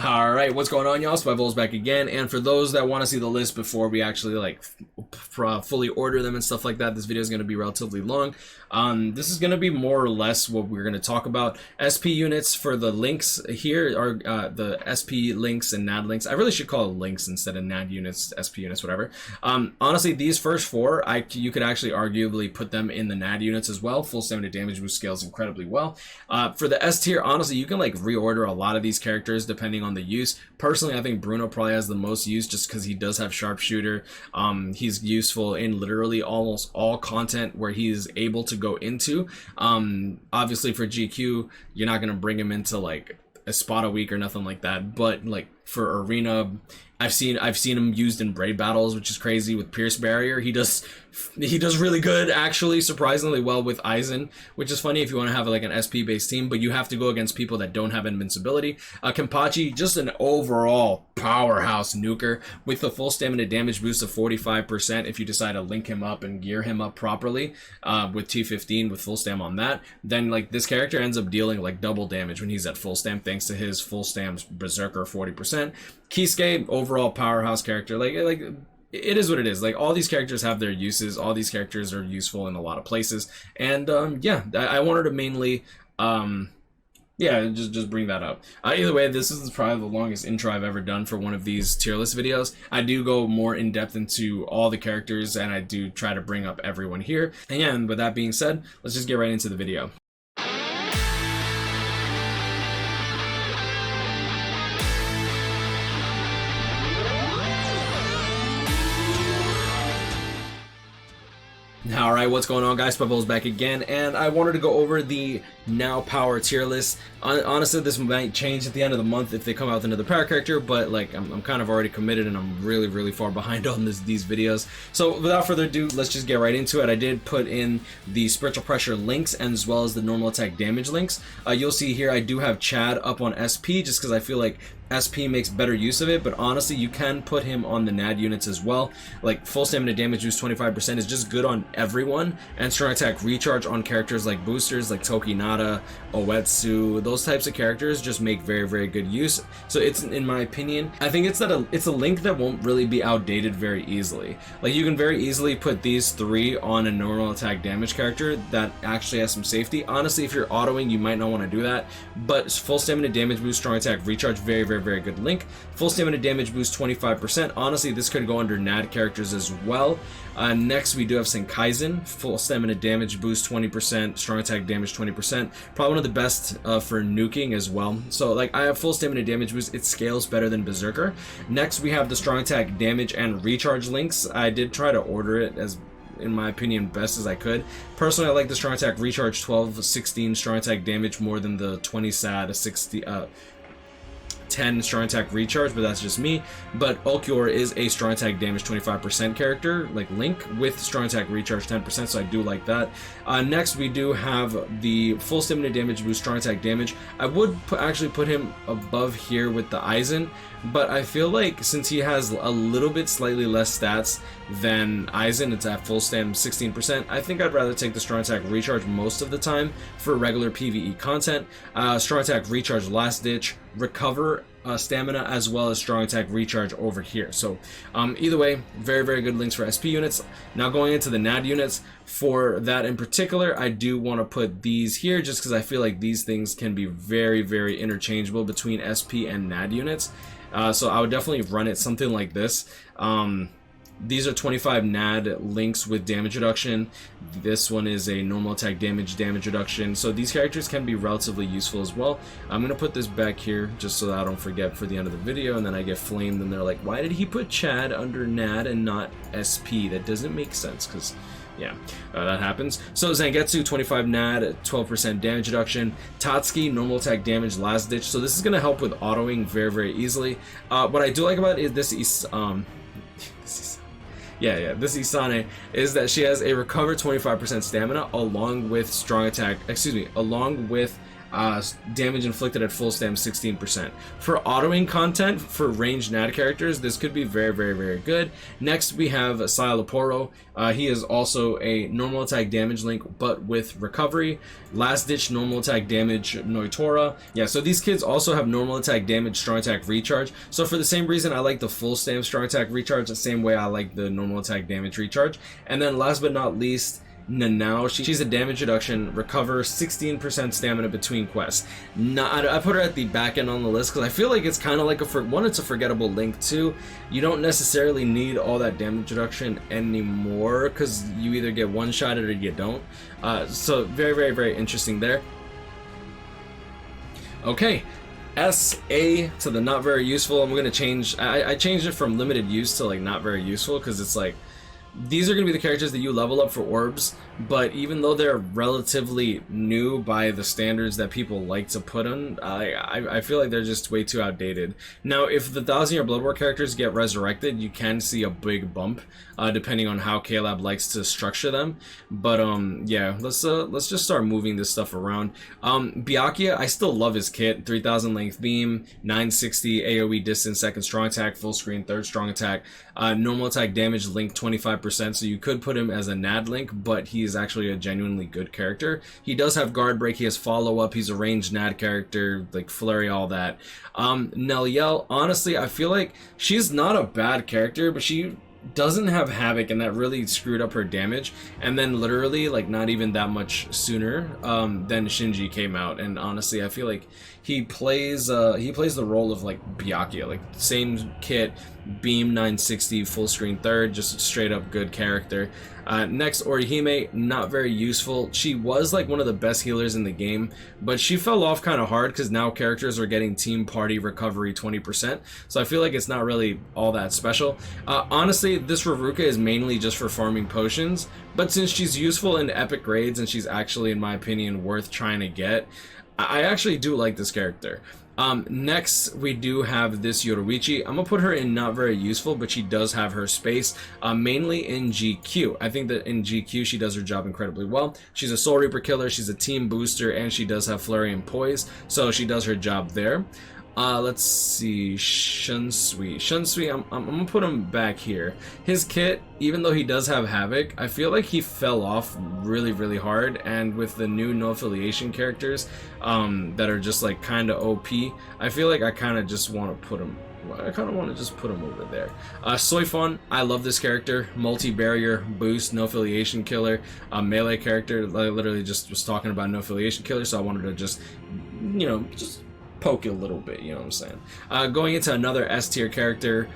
Alright, what's going on, y'all? WeBull's back again, and for those that want to see the list before we actually fully order them and stuff like that, this video is going to be relatively long. This is going to be more or less what we're going to talk about. SP units for the links here are the SP links and NAD links. I really should call it links instead of NAD units, SP units, whatever. Honestly, these first four, you could actually arguably put them in the NAD units as well. Full stamina damage boost scales incredibly well. For the S tier, honestly, you can like reorder a lot of these characters depending on the use. Personally, I think Bruno probably has the most use just because he does have sharpshooter. He's useful in literally almost all content where he's able to go into. Obviously for GQ, you're not going to bring him into like a spot a week or nothing like that, but like for arena, I've seen him used in braid battles, which is crazy. With Pierce Barrier, he does really good, actually, surprisingly well with Aizen, which is funny if you want to have like an SP based team, but you have to go against people that don't have invincibility. Kampachi, just an overall powerhouse nuker with the full stamina damage boost of 45% if you decide to link him up and gear him up properly with T15 with full stam on that. Then like this character ends up dealing like double damage when he's at full stam thanks to his full stam's Berserker 40%. Kisuke, overall powerhouse character. Like it is what it is. Like all these characters have their uses. All these characters are useful in a lot of places. And yeah, I wanted to mainly yeah, just bring that up. Either way, this is probably the longest intro I've ever done for one of these tier list videos. I do go more in depth into all the characters, and I do try to bring up everyone here. And yeah, and with that being said, let's just get right into the video. Alright, what's going on, guys? WeBull's back again, and I wanted to go over the now power tier list. Honestly, this might change at the end of the month if they come out with another power character, but like I'm kind of already committed and I'm really far behind on these videos. So without further ado, let's just get right into it. I did put in the spiritual pressure links as well as the normal attack damage links. You'll see here I do have Chad up on SP just because I feel like SP makes better use of it, but honestly, you can put him on the NAD units as well. Like full stamina damage boost 25% is just good on everyone, and strong attack recharge on characters like boosters like Tokinata, Oetsu, those types of characters just make very good use. So it's, in my opinion, I think it's a link that won't really be outdated very easily. Like you can very easily put these three on a normal attack damage character that actually has some safety. Honestly, if you're autoing, you might not want to do that, but full stamina damage boost, strong attack recharge, very good link. Full stamina damage boost 25%. Honestly, this could go under NAD characters as well. Next, we do have Senkaizen, full stamina damage boost 20%, strong attack damage 20%. Probably one of the best for nuking as well. So like I have full stamina damage boost, it scales better than Berserker. Next, we have the strong attack damage and recharge links. I did try to order it as, in my opinion, best as I could. Personally, I like the strong attack recharge 12-16 strong attack damage more than the 20 SAD 60 10 strong attack recharge, but that's just me. But Ulquiorra is a strong attack damage 25% character, like Link, with strong attack recharge 10%, so I do like that. Next, we do have the full stamina damage boost, strong attack damage. I would actually put him above here with the Aizen, but I feel like since he has a little bit slightly less stats than Aizen, it's at full stam 16%, I think I'd rather take the strong attack recharge most of the time for regular PvE content. Strong attack recharge last ditch, recover stamina, as well as strong attack recharge over here. So either way, very good links for SP units. Now going into the NAD units, for that in particular, I do want to put these here just because I feel like these things can be very interchangeable between SP and NAD units. So I would definitely run it something like this. These are 25 NAD links with damage reduction. This one is a normal attack damage reduction. So these characters can be relatively useful as well. I'm going to put this back here just so that I don't forget for the end of the video, and then I get flamed and they're like, why did he put Chad under NAD and not SP? That doesn't make sense, because yeah, that happens. So Zangetsu, 25 NAD, 12% damage reduction. Tatsuki, normal attack damage, last ditch. So this is going to help with autoing very easily. What I do like about it, this Isane is that she has a recover 25% stamina along with strong attack, along with damage inflicted at full stam 16%. For autoing content for ranged NAD characters, this could be very, very, very good. Next, we have Sialaporo. He is also a normal attack damage link, but with recovery. Last ditch normal attack damage Noitora. Yeah, so these kids also have normal attack damage, strong attack recharge. So for the same reason I like the full stam strong attack recharge, the same way I like the normal attack damage recharge. And then last but not least, Nanao, she's a damage reduction, recover 16% stamina between quests. I put her at the back end on the list because I feel like it's kind of like it's a forgettable link too. You don't necessarily need all that damage reduction anymore because you either get one-shotted or you don't. So very, very, very interesting there. Okay, SA to the not very useful. I'm gonna change. I changed it from limited use to like not very useful because it's like, these are going to be the characters that you level up for orbs, but even though they're relatively new by the standards that people like to put on, I feel like they're just way too outdated. Now, if the 1000-year Blood War characters get resurrected, you can see a big bump, depending on how KLab likes to structure them. But yeah, let's just start moving this stuff around. Byakuya, I still love his kit. 3000 length beam, 960 AoE distance, second strong attack, full screen, third strong attack, normal attack damage link 25%, so you could put him as a NAD link, but he's actually a genuinely good character. He does have guard break, he has follow up, he's a ranged NAD character, like flurry, all that. Neliel, honestly, I feel like she's not a bad character, but she doesn't have Havoc, and that really screwed up her damage. And then literally like not even that much sooner than Shinji came out, and honestly I feel like he plays the role of like Byakuya, like same kit, beam 960, full screen third, just straight up good character. Next, Orihime, not very useful. She was like one of the best healers in the game, but she fell off kind of hard because now characters are getting team party recovery 20%, so I feel like it's not really all that special. Honestly, this Rukia is mainly just for farming potions, but since she's useful in epic raids and she's actually, in my opinion, worth trying to get, I actually do like this character. Next, we do have this Yoruichi. I'm gonna put her in not very useful, but she does have her space, mainly in GQ. I think that in GQ she does her job incredibly well. She's a Soul Reaper killer, she's a team booster, and she does have Flurry and Poise, so she does her job there. Let's see, Shunsui, I'm gonna put him back here. His kit, even though he does have Havoc, I feel like he fell off really, really hard, and with the new no affiliation characters that are just like kind of OP, I feel like I kind of just want to put him over there. Soifon, I love this character. Multi-barrier boost, no affiliation killer, melee character. I literally just was talking about no affiliation killer, so I wanted to just, you know, just poke it a little bit, you know what I'm saying. Going into another S tier character,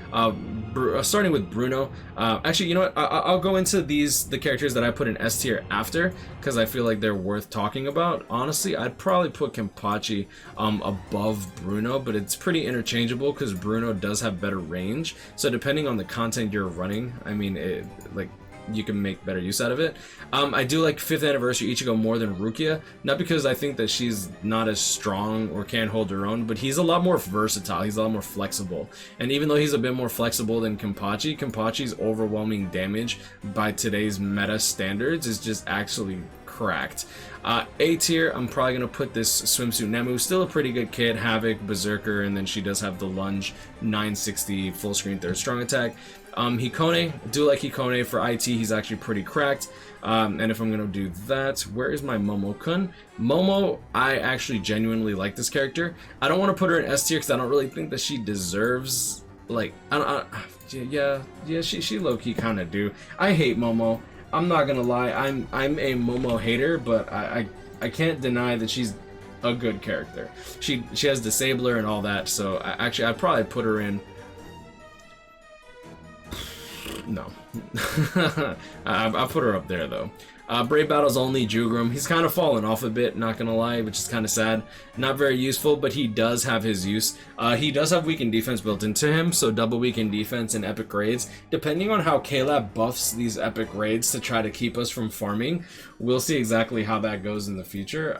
starting with Bruno. Actually, you know what, I'll go into the characters that I put in S tier after, because I feel like they're worth talking about. Honestly, I'd probably put Kampachi above Bruno, but it's pretty interchangeable because Bruno does have better range, so depending on the content you're running, I mean, you can make better use out of it. I do like 5th anniversary Ichigo more than Rukia, not because I think that she's not as strong or can't hold her own, but he's a lot more versatile, he's a lot more flexible. And even though he's a bit more flexible than Kampachi, Kampachi's overwhelming damage by today's meta standards is just actually cracked. A tier, I'm probably gonna put this Swimsuit Nemu, still a pretty good kid, Havoc, Berserker, and then she does have the Lunge, 960, full screen, third strong attack. Hikone, do like Hikone for IT, he's actually pretty cracked. And if I'm gonna do that, where is my Momo-kun? Momo, I actually genuinely like this character. I don't want to put her in S tier because I don't really think that she deserves, like, she low-key kind of do. I hate Momo. I'm not gonna lie, I'm a Momo hater, but I can't deny that she's a good character. She has Disabler and all that, so I'd probably put her in. No. I'll put her up there though. Brave Battle's only Jugrum. He's kind of fallen off a bit, not gonna lie, which is kind of sad. Not very useful, but he does have his use. He does have weakened defense built into him, so double weakened defense in epic raids. Depending on how KLab buffs these epic raids to try to keep us from farming, we'll see exactly how that goes in the future.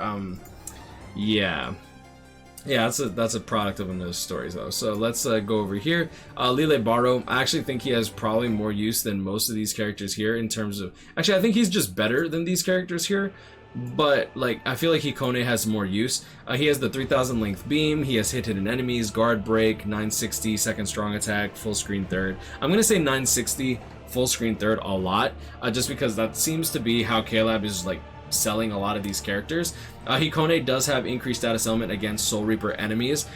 Yeah, that's a product of another stories though. So let's go over here. Lile Baro, I actually think he has probably more use than most of these characters here in terms of... Actually, I think he's just better than these characters here. but like I feel like Hikone has more use. He has the 3000 length beam, he has hit hidden enemies, guard break, 960 second strong attack, full screen third. I'm gonna say 960 full screen third a lot, just because that seems to be how K-Lab is like selling a lot of these characters. Hikone does have increased status element against Soul Reaper enemies,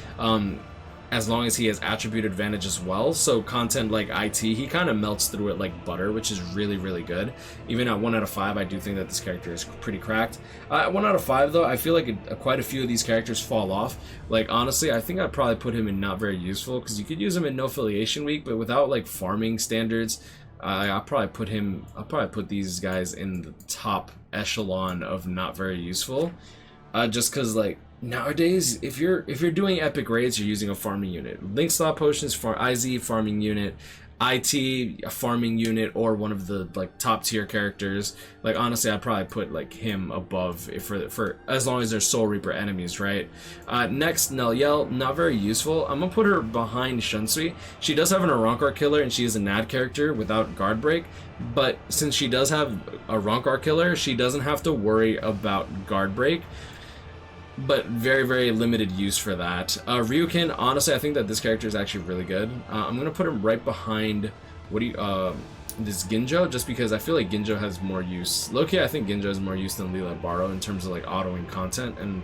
as long as he has attribute advantage as well. So content like IT, he kind of melts through it like butter, which is really, really good. Even at 1 out of 5, I do think that this character is pretty cracked. At 1 out of 5 though, I feel like quite a few of these characters fall off. Like honestly, I think I'd probably put him in not very useful, because you could use him in no affiliation week, but without like farming standards, I'll probably put these guys in the top echelon of not very useful. Just because like nowadays, if you're doing epic raids, you're using a farming unit. Link slot potions for IZ farming unit, IT a farming unit, or one of the like top tier characters. Like honestly, I'd probably put like him above for as long as there's Soul Reaper enemies, right? Next, Nelyel, not very useful. I'm gonna put her behind Shunsui. She does have an Arankar killer, and she is a NAD character without guard break. But since she does have a Arankar killer, she doesn't have to worry about guard break. But very, very limited use for that. Ryukin, honestly, I think that this character is actually really good. I'm gonna put him right behind this Ginjo, just because I feel like Ginjo has more use. Low-key, I think Ginjo has more use than Lila Baro in terms of like autoing content, and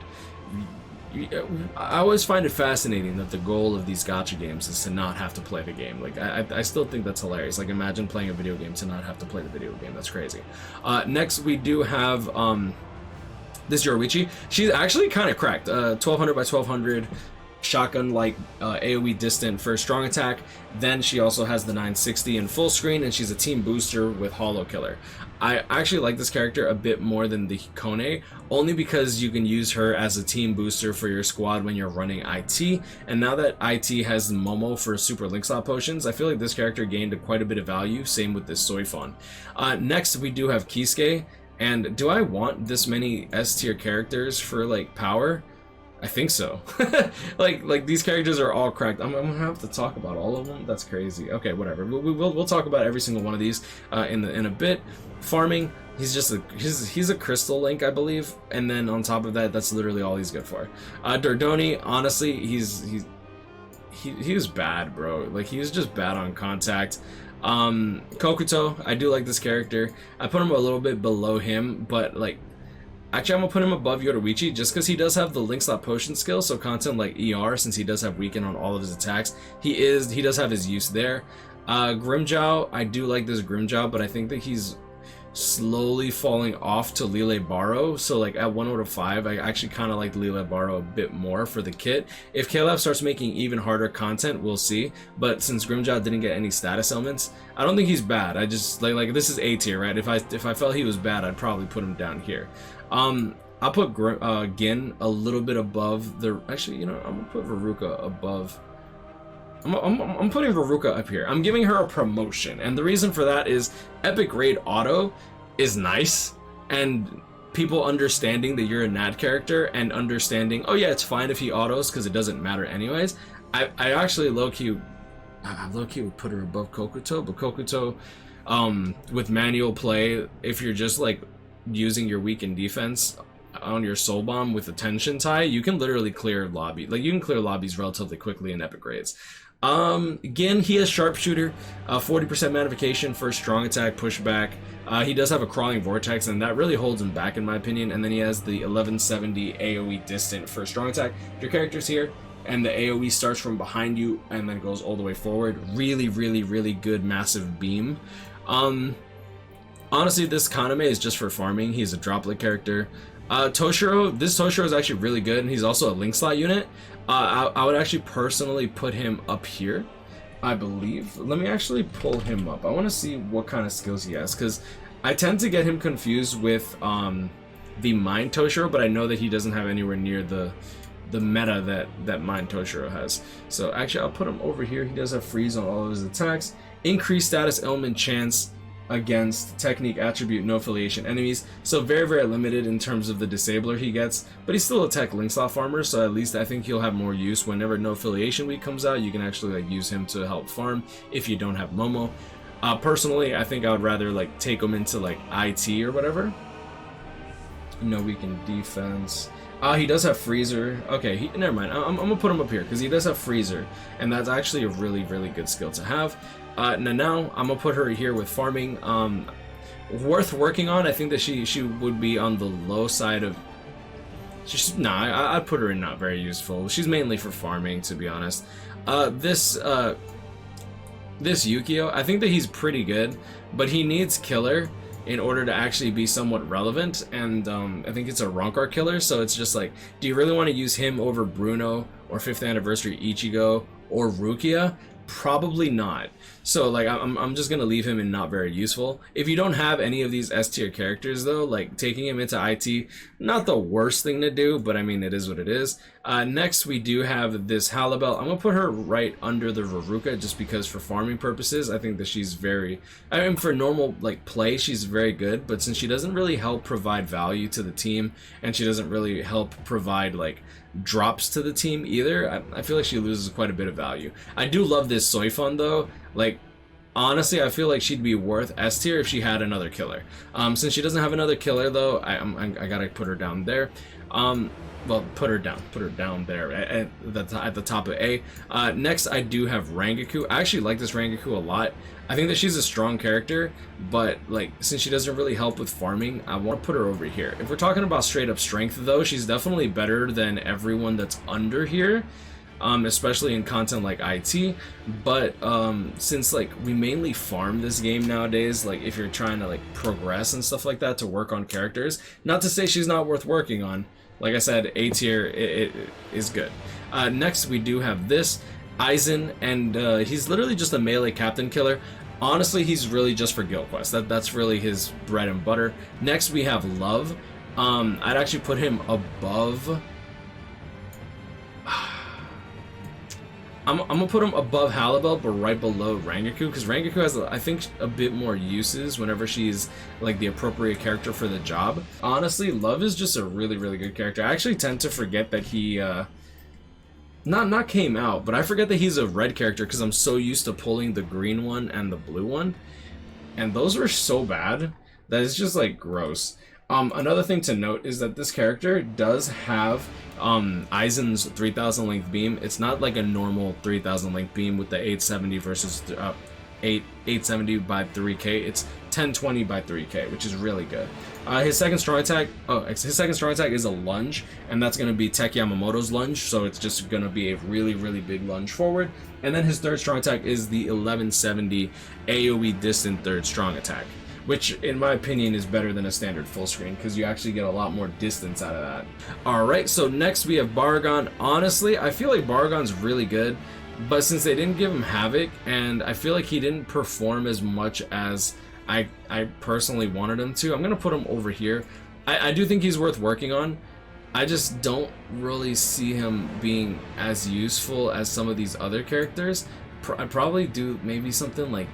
I always find it fascinating that the goal of these gacha games is to not have to play the game. Like I still think that's hilarious. Like imagine playing a video game to not have to play the video game. That's crazy. Next, we do have this Yoruichi. She's actually kind of cracked. 1200 by 1200 shotgun like AoE distant for strong attack. Then she also has the 960 in full screen, and she's a team booster with Hollow Killer. I actually like this character a bit more than the Hikone, only because you can use her as a team booster for your squad when you're running IT. And now that IT has Momo for super link slot potions, I feel like this character gained quite a bit of value. Same with this Soifon. Next, we do have Kisuke. And do I want this many S tier characters for like power? I think so. like these characters are all cracked. I'm gonna have to talk about all of them. That's crazy. Okay, whatever. We'll talk about every single one of these in a bit. Farming, he's a crystal link, I believe, and then on top of that, that's literally all he's good for. Dordoni, honestly, he was bad, bro. Like he was just bad on contact. Kokuto, I do like this character. I put him a little bit below him, but like actually I'm gonna put him above Yoruichi just because he does have the link slot potion skill, so content like ER, since he does have weaken on all of his attacks, he does have his use there. Grimmjow, I do like this Grimmjow, but I think that he's slowly falling off to Lile Baro. So like at 1 out of 5, I actually kind of like Lile Baro a bit more for the kit. If K-Lab starts making even harder content, we'll see. But since Grimmjow didn't get any status elements, I don't think he's bad. I just like this is A tier, right? If I felt he was bad, I'd probably put him down here. I'll put Gin a little bit above the. Actually, you know, I'm gonna put Veruca above. I'm putting Veruca up here. I'm giving her a promotion, and the reason for that is epic raid auto is nice, and people understanding that you're a NAD character and understanding, oh yeah, it's fine if he autos because it doesn't matter anyways. I actually low-key would put her above Kokuto, but Kokuto with manual play, if you're just like using your weakened defense on your soul bomb with a tension tie, you can literally clear lobby. Like you can clear lobbies relatively quickly in epic raids. Again, he has sharpshooter, 40% magnification for strong attack, pushback. He does have a crawling vortex, and that really holds him back in my opinion. And then he has the 1170 AoE distant for strong attack. Your character's here, and the AoE starts from behind you and then goes all the way forward. Really, really, really good massive beam. Honestly, this Kaname is just for farming. He's a droplet character. Toshiro, this Toshiro is actually really good, and he's also a link slot unit. I would actually personally put him up here, I believe. Let me actually pull him up. I want to see what kind of skills he has, because I tend to get him confused with the Mind Toshiro, but I know that he doesn't have anywhere near the meta that Mind Toshiro has. So actually, I'll put him over here. He does have freeze on all of his attacks. Increased status element chance against technique attribute no affiliation enemies, so very, very limited in terms of the disabler he gets, but he's still a tech link slot farmer, so at least I think he'll have more use whenever no affiliation week comes out. You can actually like use him to help farm if you don't have Momo. Personally, I think I would rather like take him into like IT or whatever. No weakened defense. He does have freezer. Okay, never mind. I'm gonna put him up here because he does have freezer, and that's actually a really good skill to have. Now I'm gonna put her here with farming. Worth working on. I think that she would be on the low side of. I'd put her in not very useful. She's mainly for farming, to be honest. This Yukio, I think that he's pretty good, but he needs killer in order to actually be somewhat relevant, and I think it's a Rankar killer, so it's just like, do you really want to use him over Bruno or 5th anniversary Ichigo or Rukia? Probably not. So like I'm just gonna leave him in not very useful. If you don't have any of these S tier characters though, like taking him into IT, not the worst thing to do, but I mean it is what it is. Next we do have this Halibel. I'm gonna put her right under the Ruruka just because for farming purposes I think that she's very, I mean for normal like play she's very good, but since she doesn't really help provide value to the team and she doesn't really help provide like drops to the team either, I feel like she loses quite a bit of value. I do love this Soifun though. Like honestly I feel like she'd be worth S tier if she had another killer. Since she doesn't have another killer though, I gotta put her down there. Well, put her down there at the top of A. Next I do have Rangaku. I actually like this Rangaku a lot. I think that she's a strong character, but like since she doesn't really help with farming, I want to put her over here. If we're talking about straight up strength though, she's definitely better than everyone that's under here, especially in content like IT. But since like we mainly farm this game nowadays, like if you're trying to like progress and stuff like that to work on characters, not to say she's not worth working on. Like I said, A tier it is good. Next we do have this Aizen, and he's literally just a melee captain killer. Honestly, he's really just for guild quests. That's really his bread and butter. Next we have Love. I'd actually put him above. I'm gonna put him above Halibel, but right below Rangaku, because Rangaku has, I think, a bit more uses whenever she's like the appropriate character for the job. Honestly, Love is just a really good character. I actually tend to forget that he not came out, but I forget that he's a red character because I'm so used to pulling the green one and the blue one, and those were so bad that it's just like gross. Another thing to note is that this character does have Aizen's 3000 length beam. It's not like a normal 3000 length beam with the 870 versus 870 by 3k. It's 1020 by 3k, which is really good. His second strong attack is a lunge, and that's going to be Tech Yamamoto's lunge, so it's just going to be a really big lunge forward. And then his third strong attack is the 1170 AoE distant third strong attack, which in my opinion is better than a standard full screen because you actually get a lot more distance out of that. Alright, so next we have Baragon. Honestly, I feel like Baragon's really good, but since they didn't give him Havoc, and I feel like he didn't perform as much as I personally wanted him to, I'm going to put him over here. I do think he's worth working on. I just don't really see him being as useful as some of these other characters. I'd probably do maybe something like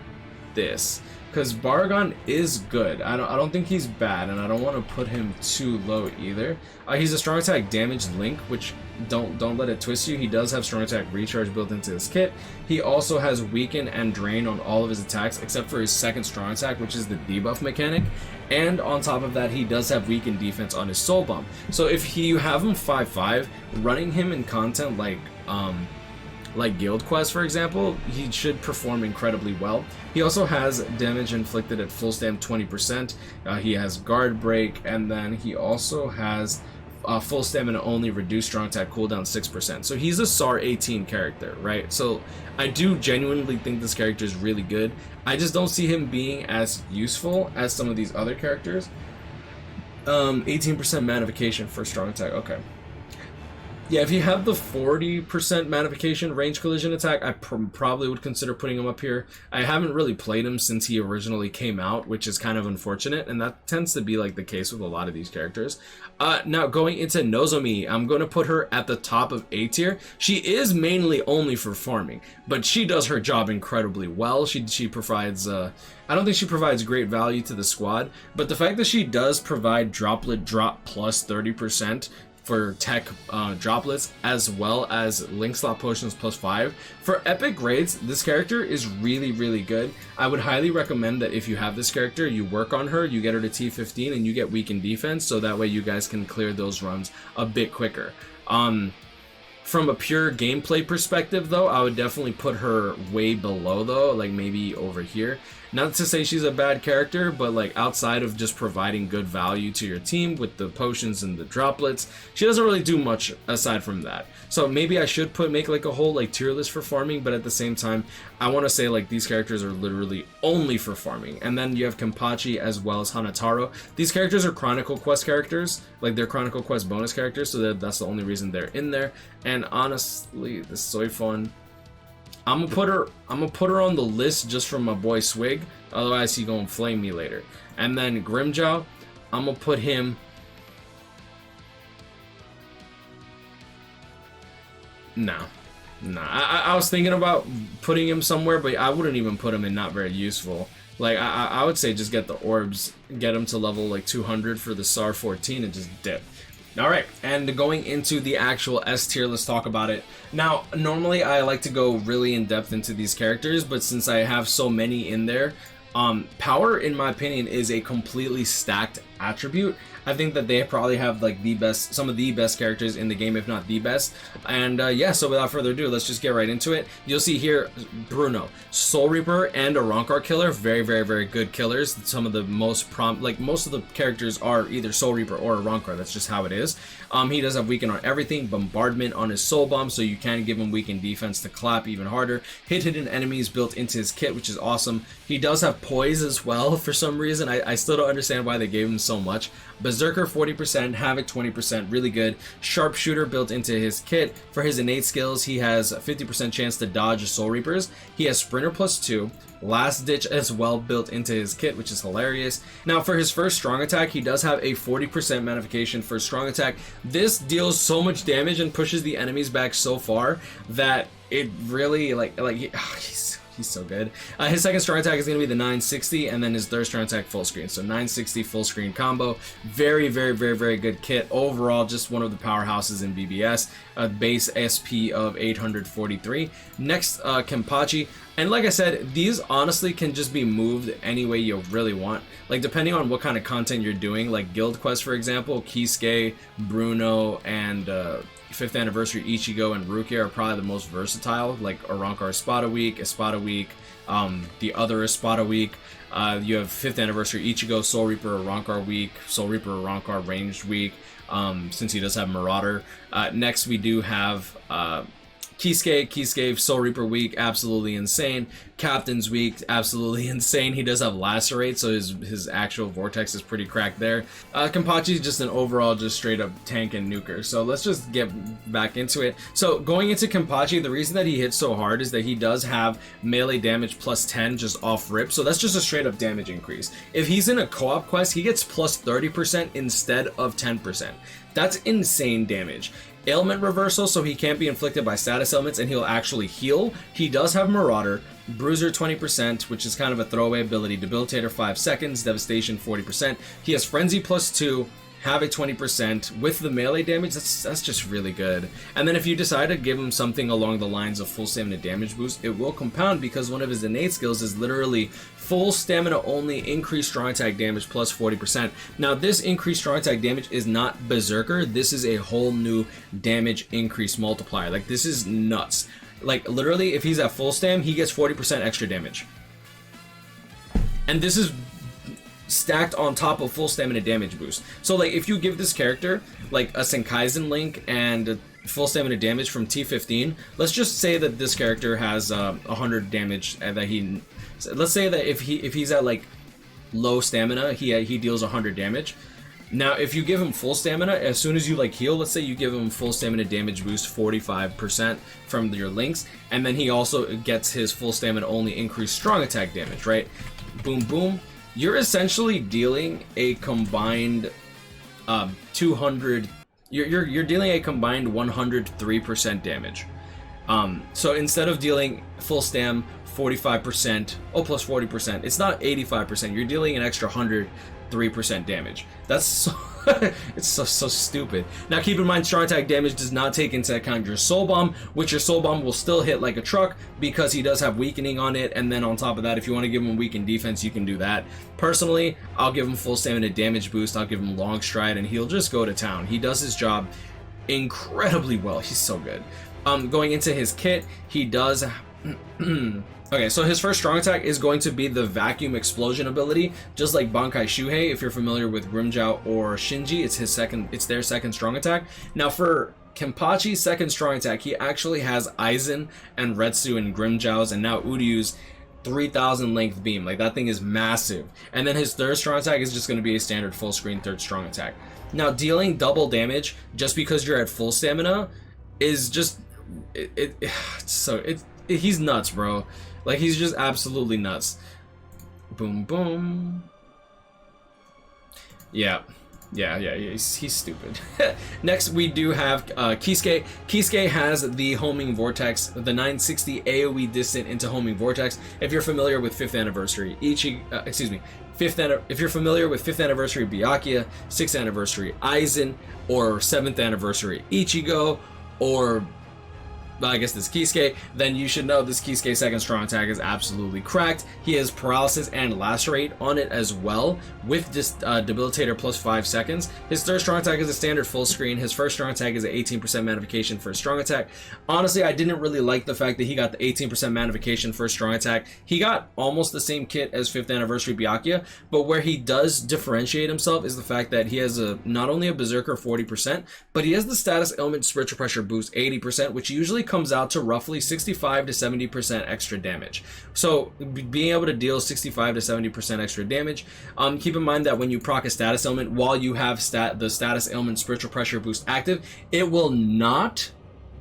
this, because Baragon is good. I don't think he's bad, and I don't want to put him too low either. He's a strong attack damage link, which don't let it twist you. He does have strong attack recharge built into his kit. He also has weaken and drain on all of his attacks except for his second strong attack, which is the debuff mechanic. And on top of that, he does have weaken defense on his soul bomb. So if you have him 5/5, running him in content like Guild Quest, for example, he should perform incredibly well. He also has damage inflicted at full stamp 20%. He has guard break, and then he also has full stamina only reduced strong attack cooldown 6%. So he's a SAR 18 character, right? So I do genuinely think this character is really good. I just don't see him being as useful as some of these other characters. 18% magnification for strong attack. Okay. Yeah, if you have the 40% magnification range collision attack, I probably would consider putting him up here. I haven't really played him since he originally came out, which is kind of unfortunate, and that tends to be like the case with a lot of these characters. Now going into Nozomi, I'm going to put her at the top of A tier. She is mainly only for farming, but she does her job incredibly well. She provides, I don't think she provides great value to the squad, but the fact that she does provide droplet drop plus 30% for tech droplets, as well as link slot potions +5. For epic grades, this character is really, really good. I would highly recommend that if you have this character, you work on her, you get her to T15, and you get weakened defense, so that way you guys can clear those runs a bit quicker. From a pure gameplay perspective, though, I would definitely put her way below, though, like maybe over here. Not to say she's a bad character, but like outside of just providing good value to your team with the potions and the droplets, she doesn't really do much aside from that. So maybe I should make like a whole like tier list for farming, but at the same time, I want to say like these characters are literally only for farming. And then you have Kampachi as well as Hanataro. These characters are Chronicle Quest characters, like they're Chronicle Quest bonus characters, so that's the only reason they're in there. And honestly, this is so fun. I'm gonna put her on the list just from my boy Swig. Otherwise, he gonna flame me later. And then Grimjaw, I'm gonna put him. Nah. I was thinking about putting him somewhere, but I wouldn't even put him in not very useful. Like I would say just get the orbs, get him to level like 200 for the SAR 14, and just dip. Alright, and going into the actual S tier, let's talk about it. Now, normally I like to go really in depth into these characters, but since I have so many in there, power, in my opinion, is a completely stacked attribute. I think that they probably have like some of the best characters in the game, if not the best. And yeah, so without further ado, let's just get right into it. You'll see here Bruno, Soul Reaper, and a Rankar killer. Very, very, very good killers. Some of the most most of the characters are either Soul Reaper or a Rankar. That's just how it is. He does have weaken on everything, bombardment on his soul bomb, so you can give him weakened defense to clap even harder. Hit hidden enemies built into his kit, which is awesome. He does have poise as well for some reason. I still don't understand why they gave him so much. Berserker 40%, Havoc 20%, really good. Sharpshooter built into his kit. For his innate skills, he has a 50% chance to dodge Soul Reapers. He has Sprinter +2. Last Ditch as well built into his kit, which is hilarious. Now for his first strong attack, he does have a 40% magnification for strong attack. This deals so much damage and pushes the enemies back so far that it really he's so good. His second strong attack is going to be the 960, and then his third strong attack full screen. So 960 full screen combo. Very, very, very, very good kit. Overall, just one of the powerhouses in BBS. A base SP of 843. Next, Kampachi. And like I said, these honestly can just be moved any way you really want. Like depending on what kind of content you're doing, like Guild Quest for example, Kisuke, Bruno, and 5th Anniversary Ichigo and Rukia are probably the most versatile. Like Arankar Espada Week, the other Espada Week. You have 5th Anniversary Ichigo, Soul Reaper Arankar Week, Soul Reaper Arankar Ranged Week, since he does have Marauder. Next we do have Kisuke, Soul Reaper Week, absolutely insane. Captain's Week, absolutely insane. He does have Lacerate, so his actual Vortex is pretty cracked there. Kampachi is just an overall just straight up tank and nuker. So let's just get back into it. So going into Kampachi, the reason that he hits so hard is that he does have melee damage +10 just off rip. So that's just a straight up damage increase. If he's in a co-op quest, he gets +30% instead of 10%. That's insane damage. Ailment reversal, so he can't be inflicted by status ailments and he'll actually heal. He does have Marauder, Bruiser 20%, which is kind of a throwaway ability, Debilitator 5 seconds, Devastation 40%. He has Frenzy +2, Havoc 20% with the melee damage. That's just really good. And then if you decide to give him something along the lines of full stamina damage boost, it will compound because one of his innate skills is literally full stamina only, increased strong attack damage +40%. Now this increased strong attack damage is not Berserker. This is a whole new damage increase multiplier. Like this is nuts. Like literally if he's at full stam, he gets 40% extra damage. And this is stacked on top of full stamina damage boost. So like if you give this character like a Senkaizen link and full stamina damage from T15, let's just say that this character has 100 damage and that let's say that if he's at like low stamina, he deals 100 damage. Now if you give him full stamina, as soon as you like heal, let's say you give him full stamina damage boost 45% from your links, and then he also gets his full stamina only increased strong attack damage, right? Boom boom. You're essentially dealing a combined 200. You're dealing a combined 103% damage. So instead of dealing full stam 45%, plus 40%, it's not 85%. You're dealing an extra 100 3% damage. That's so it's so stupid. Now keep in mind, strong attack damage does not take into account your soul bomb, which your soul bomb will still hit like a truck because he does have weakening on it. And then on top of that, if you want to give him weakened defense, you can do that. Personally, I'll give him full stamina damage boost, I'll give him long stride, and he'll just go to town. He does his job incredibly well. He's so good. Going into his kit, he does okay, so his first strong attack is going to be the vacuum explosion ability, just like Bankai Shuhei. If you're familiar with Grimmjow or Shinji, it's their second strong attack. Now for Kampachi's second strong attack, he actually has Aizen and Retsu and Grimmjow's and now Uryu's 3000 length beam. Like, that thing is massive. And then his third strong attack is just going to be a standard full screen third strong attack. Now dealing double damage just because you're at full stamina is just he's nuts, bro. Like, he's just absolutely nuts. Boom, boom. Yeah, he's stupid. Next, we do have Kisuke. Kisuke has the homing vortex, the 960 AoE distant into homing vortex. If you're familiar with 5th anniversary if you're familiar with 5th anniversary Byakuya, 6th anniversary Aizen, or 7th anniversary Ichigo, or I guess this Kisuke, then you should know this Kisuke second strong attack is absolutely cracked. He has paralysis and lacerate on it as well, with this debilitator plus 5 seconds. His third strong attack is a standard full screen. His first strong attack is an 18% magnification for a strong attack. Honestly, I didn't really like the fact that he got the 18% magnification for a strong attack. He got almost the same kit as 5th anniversary Byakuya, but where he does differentiate himself is the fact that he has not only a berserker 40%, but he has the status element spiritual pressure boost 80%, which usually comes out to roughly 65 to 70% extra damage. So being able to deal 65 to 70% extra damage, keep in mind that when you proc a status element while you have the status element spiritual pressure boost active, it will not,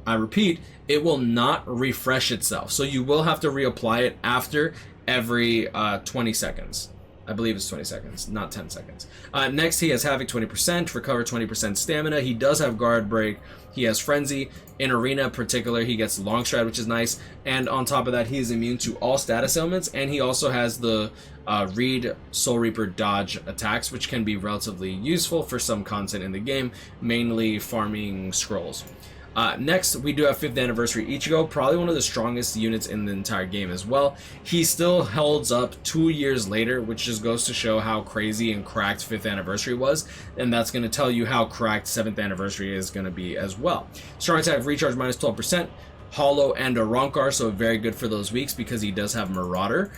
I repeat, it will not refresh itself. So you will have to reapply it after every 20 seconds. I believe it's 20 seconds, not 10 seconds. Next, he has Havoc 20%, Recover 20% stamina. He does have Guard Break. He has Frenzy. In Arena in particular, he gets Long Stride, which is nice. And on top of that, he is immune to all status elements. And he also has the Read, Soul Reaper, Dodge attacks, which can be relatively useful for some content in the game, mainly farming scrolls. Next, we do have 5th anniversary Ichigo, probably one of the strongest units in the entire game as well. He still holds up 2 years later, which just goes to show how crazy and cracked 5th anniversary was, and that's going to tell you how cracked 7th anniversary is going to be as well. Strong attack recharge minus 12%. Hollow and a Ronkar, so very good for those weeks because he does have Marauder.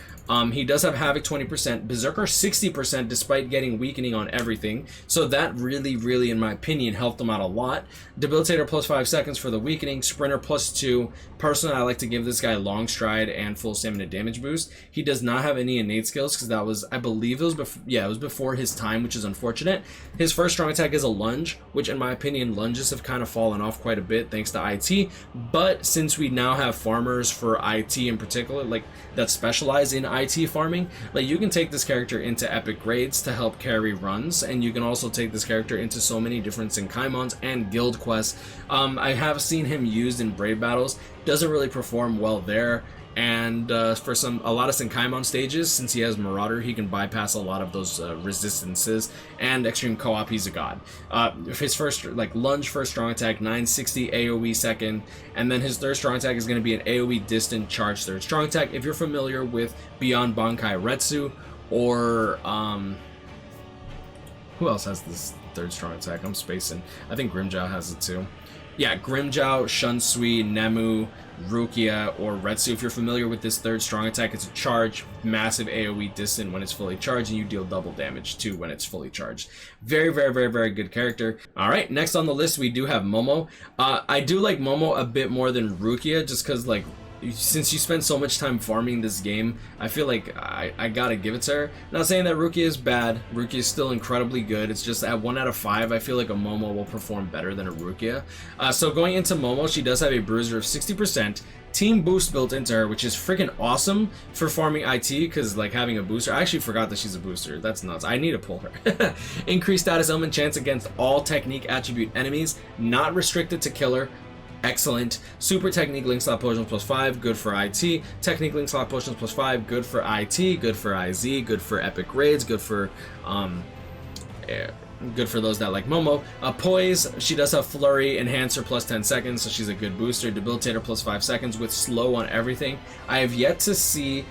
He does have Havoc 20%, Berserker 60% despite getting weakening on everything, so that really, in my opinion, helped him out a lot. Debilitator plus 5 seconds for the weakening, Sprinter plus 2. Personally, I like to give this guy Long Stride and full stamina damage boost. He does not have any innate skills because that was, I believe it was before, it was before his time, which is unfortunate. His first strong attack is a lunge, which in my opinion, lunges have kind of fallen off quite a bit thanks to IT, but since we now have farmers for IT in particular, like that specialize in IT farming, like you can take this character into epic raids to help carry runs, and you can also take this character into so many different Senkaimons and guild quests. I have seen him used in Brave battles, doesn't really perform well there, and for a lot of Senkaimon stages, since he has Marauder, he can bypass a lot of those resistances, and Extreme Co-op, he's a god. His first, lunge first strong attack, 960 AoE second, and then his third strong attack is going to be an AoE distant charge third strong attack. If you're familiar with Beyond Bankai Retsu, or who else has this third strong attack? I'm spacing. I think Grimmjow has it too. Yeah, Grimmjow, Shunsui, Nemu, Rukia, or Retsu. If you're familiar with this third strong attack, it's a charge, massive AoE distant when it's fully charged, and you deal double damage too when it's fully charged. Very good character. Alright, next on the list we do have Momo. I do like Momo a bit more than Rukia, just because, since you spend so much time farming this game, I feel like I gotta give it to her. Not saying that Rukia is bad. Rukia is still incredibly good. It's just at 1 out of 5, I feel like a Momo will perform better than a Rukia. So going into Momo, she does have a bruiser of 60%, team boost built into her, which is freaking awesome for farming IT, because having a booster, I actually forgot that she's a booster. That's nuts. I need to pull her. Increased status element chance against all technique attribute enemies, not restricted to killer. Excellent. Super Technique Link Slot Potions plus 5, good for IT. Technique Link Slot Potions plus 5, good for IT, good for IZ, good for Epic Raids, good for Good for those that like Momo. Poise, she does have Flurry, Enhancer plus 10 seconds, so she's a good booster. Debilitator plus 5 seconds with slow on everything. I have yet to see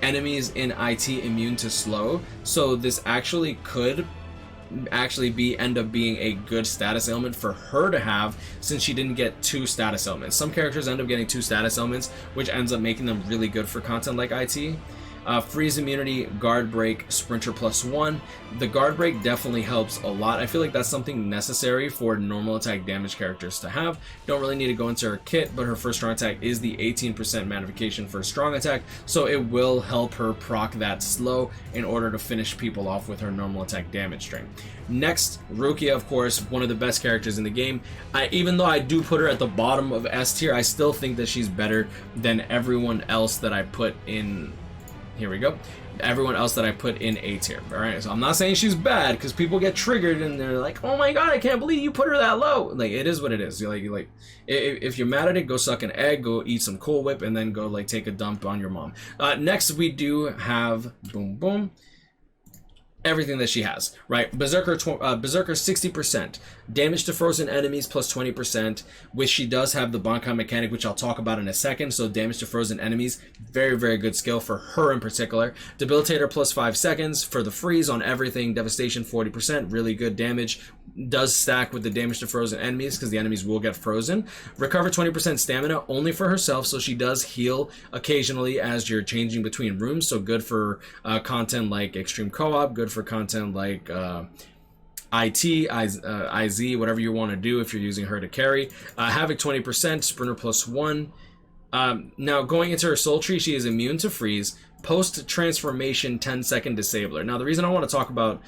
enemies in IT immune to slow, so this actually could end up being a good status ailment for her to have, since she didn't get 2 status elements. Some characters end up getting 2 status elements, which ends up making them really good for content like IT. Freeze immunity, guard break, sprinter plus 1. The guard break definitely helps a lot. I feel like that's something necessary for normal attack damage characters to have. Don't really need to go into her kit, but her first strong attack is the 18% magnification for strong attack, so it will help her proc that slow in order to finish people off with her normal attack damage string. Next, Rukia, of course, one of the best characters in the game. Even though I do put her at the bottom of S tier, I still think that she's better than everyone else that I put in. Here we go. Everyone else that I put in A tier. All right, so I'm not saying she's bad, because people get triggered and they're like, "Oh my god, I can't believe you put her that low." Like, it is what it is. If you're mad at it, go suck an egg, go eat some Cool Whip, and then go like take a dump on your mom. Next, we do have boom boom. Everything that she has, right? Berserker 60%, damage to frozen enemies plus 20%, which she does have the Bankai mechanic, which I'll talk about in a second. So damage to frozen enemies, very, very good skill for her in particular. Debilitator plus 5 seconds for the freeze on everything. Devastation 40%, really good damage. Does stack with the damage to frozen enemies, because the enemies will get frozen. Recover 20% stamina only for herself, so she does heal occasionally as you're changing between rooms. So good for content like Extreme Co-op, good for content like IZ, whatever you want to do if you're using her to carry. Havoc 20%, Sprinter plus 1. Now going into her soul tree, she is immune to freeze, post transformation 10-second disabler. Now the reason I want to talk about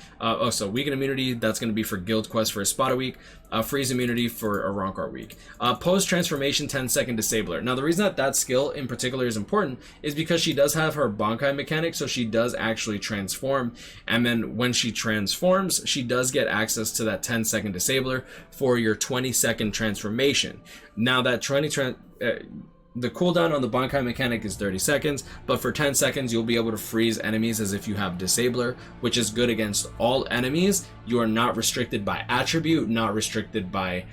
so weaken immunity, that's going to be for guild quest for a spot a week. Freeze immunity for a Ronkar week. Post transformation 10-second disabler. Now the reason that skill in particular is important is because she does have her Bankai mechanic, so she does actually transform, and then when she transforms, she does get access to that 10-second disabler for your 20-second transformation. Now that the cooldown on the Bankai mechanic is 30 seconds, but for 10 seconds you'll be able to freeze enemies as if you have Disabler, which is good against all enemies. You are not restricted by attribute, not restricted by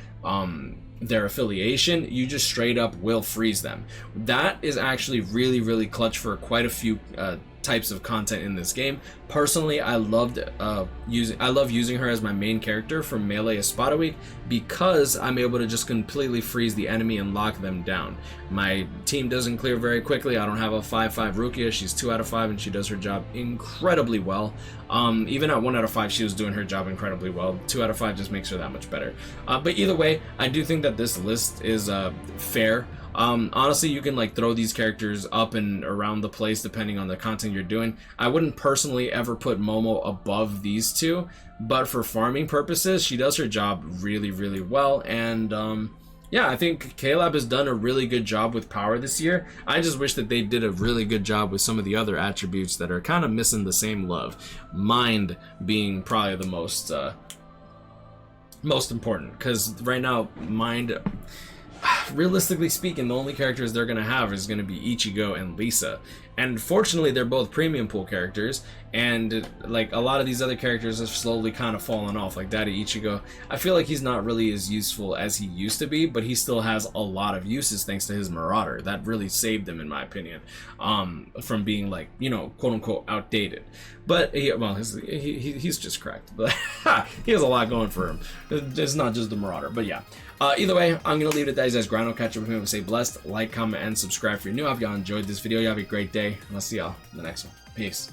their affiliation. You just straight up will freeze them. That is actually really, really clutch for quite a few types of content in this game. Personally, I love using her as my main character for melee Espada week, because I'm able to just completely freeze the enemy and lock them down. My team doesn't clear very quickly. I don't have a 5/5 Rukia. She's 2 out of 5 and she does her job incredibly well. Even at 1 out of 5 she was doing her job incredibly well. 2 out of 5 just makes her that much better. But either way, I do think that this list is fair. Honestly, you can like throw these characters up and around the place depending on the content you're doing. I wouldn't personally ever put Momo above these two, but for farming purposes, she does her job really, really well. And yeah, I think K-Lab has done a really good job with power this year. I just wish that they did a really good job with some of the other attributes that are kind of missing the same love. Mind being probably the most important, because right now Mind, realistically speaking, the only characters they're going to have is going to be Ichigo and Lisa. And fortunately, they're both premium pool characters, and like a lot of these other characters have slowly kind of fallen off. Like Daddy Ichigo, I feel like he's not really as useful as he used to be, but he still has a lot of uses thanks to his Marauder. That really saved him, in my opinion, from being like, you know, quote unquote outdated. But he's just cracked. But he has a lot going for him. It's not just the Marauder, but yeah. Either way, I'm going to leave it at that. You guys, grind. I'll catch up with me. Stay blessed. Like, comment, and subscribe if you're new. If y'all enjoyed this video, you have a great day. And I'll see y'all in the next one. Peace.